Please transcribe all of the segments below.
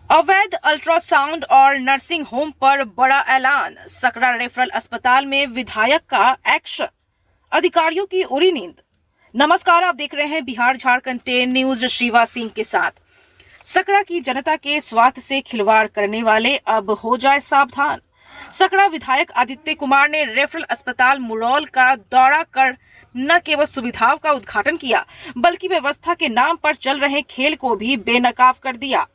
अवैध अल्ट्रासाउंड और nursing home पर बड़ा ऐलान। सकरा रेफरल अस्पताल में विधायक का एक्शन, अधिकारियों की उड़ी नींद। नमस्कार, आप देख रहे हैं बिहार झारखंड 10 न्यूज शिवा सिंह के साथ। सकरा की जनता के स्वास्थ्य से खिलवाड़ करने वाले अब हो जाए सावधान। सकरा विधायक आदित्य कुमार ने रेफरल अस्पताल मुरौल का दौरा कर न केवल सुविधाओं का उद्घाटन किया, बल्कि व्यवस्था के नाम पर चल रहे खेल को भी बेनकाब कर दिया।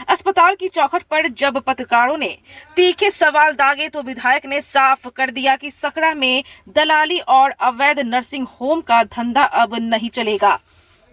अस्पताल की चौखट पर जब पत्रकारों ने तीखे सवाल दागे तो विधायक ने साफ कर दिया कि सकरा में दलाली और अवैध नर्सिंग होम का धंधा अब नहीं चलेगा।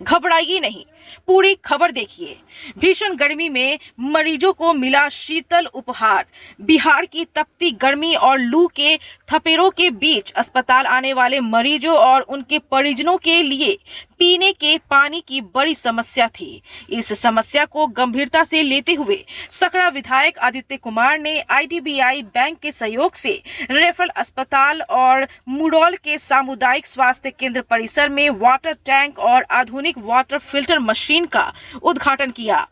घबराइए नहीं, पूरी खबर देखिए। भीषण गर्मी में मरीजों को मिला शीतल उपहार। बिहार की तपती गर्मी और लू के थपेड़ों के बीच अस्पताल आने वाले मरीजों और उनके परिजनों के लिए पीने के पानी की बड़ी समस्या थी। इस समस्या को गंभीरता से लेते हुए सकरा विधायक आदित्य कुमार ने IDBI बैंक के सहयोग से रेफरल अस्पताल और मुरौल के सामुदायिक स्वास्थ्य केंद्र परिसर में वाटर टैंक और आधुनिक वाटर फिल्टर मशीन का उद्घाटन किया।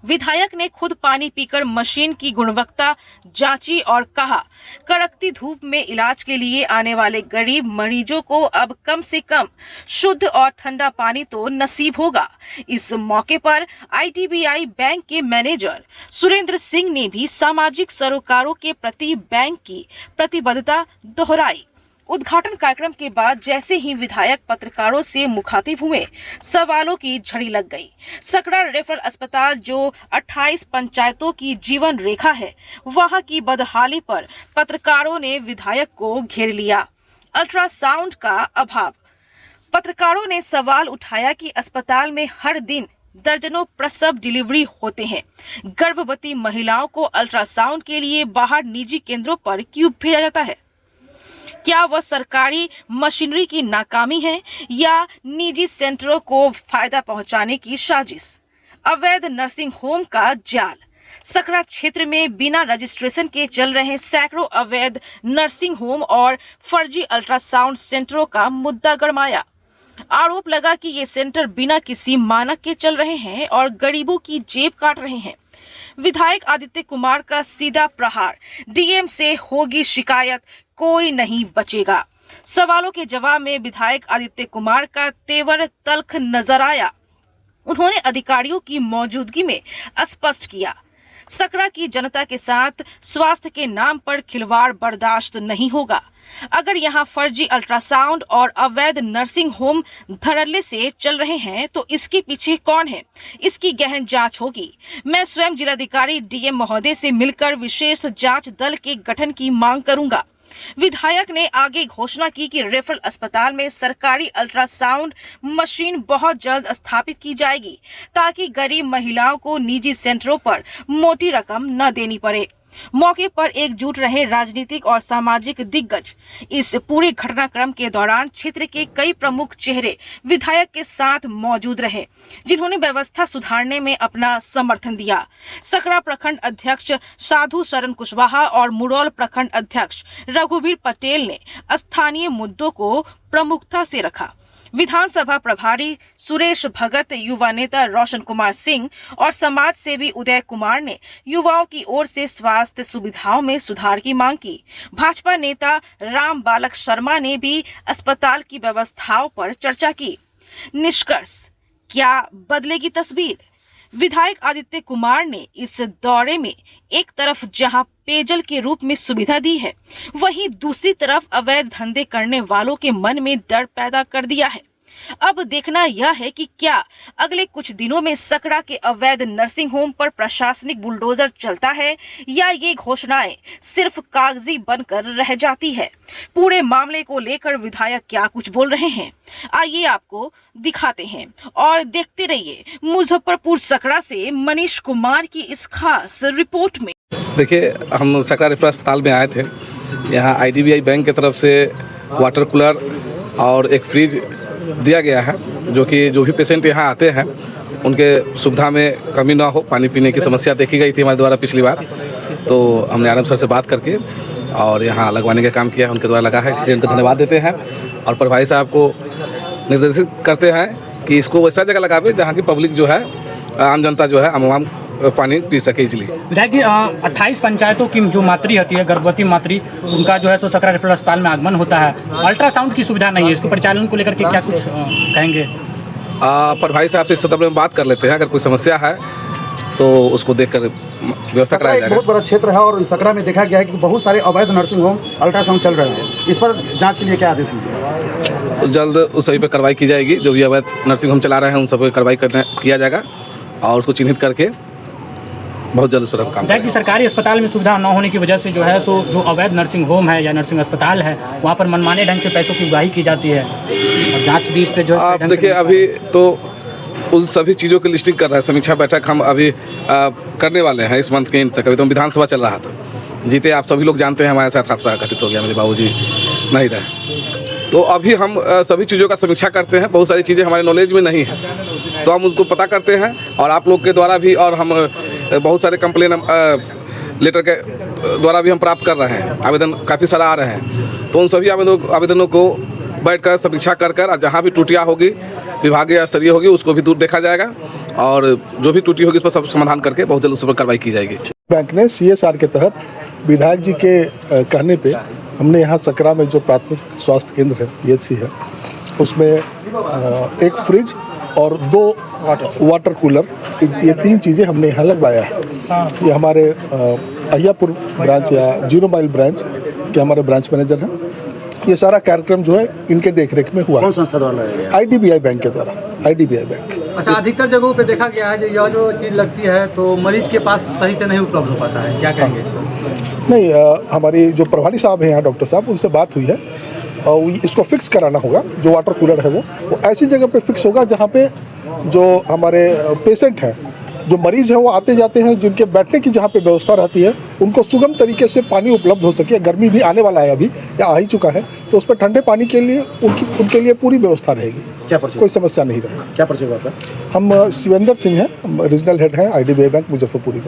विधायक ने खुद पानी पीकर मशीन की गुणवत्ता जांची और कहा, कड़कती धूप में इलाज के लिए आने वाले गरीब मरीजों को अब कम से कम शुद्ध और ठंडा पानी तो नसीब होगा। इस मौके पर IDBI बैंक के मैनेजर सुरेंद्र सिंह ने भी सामाजिक सरोकारों के प्रति बैंक की प्रतिबद्धता दोहराई। उद्घाटन कार्यक्रम के बाद जैसे ही विधायक पत्रकारों से मुखातिब हुए, सवालों की झड़ी लग गई। सकरा रेफरल अस्पताल जो 28 पंचायतों की जीवन रेखा है, वहां की बदहाली पर पत्रकारों ने विधायक को घेर लिया। अल्ट्रासाउंड का अभाव। पत्रकारों ने सवाल उठाया कि अस्पताल में हर दिन दर्जनों प्रसव डिलीवरी होते हैं। गर्भवती महिलाओं को अल्ट्रासाउंड के लिए बाहर निजी केंद्रों पर क्यों भेजा जाता है? क्या वह सरकारी मशीनरी की नाकामी है या निजी सेंटरों को फायदा पहुंचाने की साजिश? अवैध नर्सिंग होम का जाल। सकरा क्षेत्र में बिना रजिस्ट्रेशन के चल रहे सैकड़ों अवैध नर्सिंग होम और फर्जी अल्ट्रासाउंड सेंटरों का मुद्दा गरमाया। आरोप लगा कि ये सेंटर बिना किसी मानक के चल रहे हैं और गरीबों की जेब काट रहे हैं। विधायक आदित्य कुमार का सीधा प्रहार, DM से होगी शिकायत, कोई नहीं बचेगा। सवालों के जवाब में विधायक आदित्य कुमार का तेवर तल्ख नजर आया। उन्होंने अधिकारियों की मौजूदगी में स्पष्ट किया, सकरा की जनता के साथ स्वास्थ्य के नाम पर खिलवाड़ बर्दाश्त नहीं होगा। अगर यहाँ फर्जी अल्ट्रासाउंड और अवैध नर्सिंग होम धड़ल्ले से चल रहे हैं तो इसके पीछे कौन है, इसकी गहन जांच होगी। मैं स्वयं जिलाधिकारी DM महोदय से मिलकर विशेष जांच दल के गठन की मांग करूंगा। विधायक ने आगे घोषणा की कि रेफरल अस्पताल में सरकारी अल्ट्रासाउंड मशीन बहुत जल्द स्थापित की जाएगी ताकि गरीब महिलाओं को निजी सेंटरों पर मोटी रकम न देनी पड़े। मौके पर एकजुट रहे राजनीतिक और सामाजिक दिग्गज। इस पूरे घटनाक्रम के दौरान क्षेत्र के कई प्रमुख चेहरे विधायक के साथ मौजूद रहे, जिन्होंने व्यवस्था सुधारने में अपना समर्थन दिया। सकरा प्रखंड अध्यक्ष साधु शरण कुशवाहा और मुरौल प्रखंड अध्यक्ष रघुवीर पटेल ने स्थानीय मुद्दों को प्रमुखता से रखा। विधानसभा प्रभारी सुरेश भगत, युवा नेता रोशन कुमार सिंह और समाज सेवी उदय कुमार ने युवाओं की ओर से स्वास्थ्य सुविधाओं में सुधार की मांग की। भाजपा नेता राम बालक शर्मा ने भी अस्पताल की व्यवस्थाओं पर चर्चा की। निष्कर्ष, क्या बदलेगी तस्वीर? विधायक आदित्य कुमार ने इस दौरे में एक तरफ जहां पेयजल के रूप में सुविधा दी है, वहीं दूसरी तरफ अवैध धंधे करने वालों के मन में डर पैदा कर दिया है। अब देखना यह है कि क्या अगले कुछ दिनों में सकरा के अवैध नर्सिंग होम पर प्रशासनिक बुलडोजर चलता है या ये घोषणाएं सिर्फ कागजी बनकर रह जाती है। पूरे मामले को लेकर विधायक क्या कुछ बोल रहे हैं, आइए आपको दिखाते हैं और देखते रहिए मुजफ्फरपुर सकरा से मनीष कुमार की इस खास रिपोर्ट में। देखिए, हम सकरा रेफरल अस्पताल में आए थे। यहाँ IDBI बैंक की तरफ से वाटर कूलर और एक फ्रिज दिया गया है, जो कि जो भी पेशेंट यहाँ आते हैं उनके सुविधा में कमी ना हो। पानी पीने की समस्या देखी गई थी हमारे द्वारा पिछली बार, तो हमने RM सर से बात करके और यहाँ लगवाने का काम किया है, उनके द्वारा लगा है, इसलिए उनको धन्यवाद देते हैं। और प्रभारी साहब को निर्देशित करते हैं कि इसको वैसा जगह लगावे जहाँ की पब्लिक जो है, आम जनता जो है, आम पानी पी सके इजली। विधायक जी 28 पंचायतों की जो मातृ होती है, गर्भवती मातृ, उनका जो है सो सकरा रेफरल अस्पताल में आगमन होता है। अल्ट्रासाउंड की सुविधा नहीं है, इसके परिचालन को लेकर के क्या कुछ कहेंगे? प्रभारी साहब से इस संदर्भ में बात कर लेते हैं, अगर कोई समस्या है तो उसको देखकर व्यवस्था कराया जाएगा। बहुत बड़ा क्षेत्र है और सकरा में देखा गया है कि बहुत सारे अवैध नर्सिंग होम अल्ट्रासाउंड चल रहे हैं। इस पर जांच के लिए क्या आदेश दीजिए? जल्द उस सभी पर कार्रवाई की जाएगी। जो भी अवैध नर्सिंग होम चला रहे हैं उन सब पर कार्रवाई किया जाएगा और उसको चिन्हित करके बहुत जल्द उस पर काम विधायक जी, सरकारी अस्पताल में सुविधा न होने की वजह से जो है सो जो अवैध नर्सिंग होम है या नर्सिंग अस्पताल है, वहाँ पर मनमाने ढंग से पैसों की उगाही की जाती है और जाँच भी इस पर जो आप देखिए, अभी तो उन सभी चीज़ों की लिस्टिंग कर रहे हैं। समीक्षा बैठक हम अभी करने वाले हैं इस मंथ के एंड तक। अभी तो विधानसभा चल रहा था। जीते आप सभी लोग जानते हैं हमारे साथ हादसा घटित हो गया, मेरे बाबूजी नहीं रहे। तो अभी हम सभी चीज़ों का समीक्षा करते हैं। बहुत सारी चीज़ें हमारे नॉलेज में नहीं है तो हम उसको पता करते हैं और आप लोग के द्वारा भी, और हम बहुत सारे कंप्लेन लेटर के द्वारा भी हम प्राप्त कर रहे हैं। आवेदन काफ़ी सारा आ रहे हैं तो उन सभी आवेदनों को बैठकर समीक्षा कर और जहाँ भी त्रुटियाँ होगी विभागीय स्तरीय होगी उसको भी दूर देखा जाएगा और जो भी त्रुटि होगी उस पर सब समाधान करके बहुत जल्द उस पर कार्रवाई की जाएगी। बैंक ने CSR के तहत विधायक जी के कहने पे हमने यहाँ सकरा में जो प्राथमिक स्वास्थ्य केंद्र है PHC है, उसमें एक फ्रिज और 2 वाटर कूलर, ये 3 चीज़ें हमने यहाँ लगवाया है। ये हमारे अहियापुर ब्रांच या 0 माइल ब्रांच के हमारे ब्रांच मैनेजर हैं। ये सारा कार्यक्रम जो है इनके देखरेख में हुआ। कौन संस्था द्वारा लगाया गया? IDBI बैंक के द्वारा। IDBI bank. अच्छा, अधिकतर जगहों पे देखा गया है जो यह जो चीज़ लगती है तो मरीज के पास सही से नहीं उपलब्ध हो पाता है, क्या कहेंगे इस पर? नहीं, हमारी जो प्रभारी साहब हैं यहाँ, डॉक्टर साहब, उनसे बात हुई है और इसको फिक्स कराना होगा। जो वाटर कूलर है वो ऐसी जगह पे फिक्स होगा जहाँ पे जो हमारे पेशेंट हैं, जो मरीज़ हैं, वो आते जाते हैं, जिनके बैठने की जहाँ पे व्यवस्था रहती है, उनको सुगम तरीके से पानी उपलब्ध हो सके। गर्मी भी आने वाला है, अभी या आ ही चुका है, तो उस पर ठंडे पानी के लिए उनके लिए पूरी व्यवस्था रहेगी। क्या परिचय? कोई समस्या नहीं रहेगी। क्या परिचय हुआ? हम शिवेंद्र सिंह हैं, रीजनल हेड हैं IDBI बैंक मुजफ्फरपुरी का।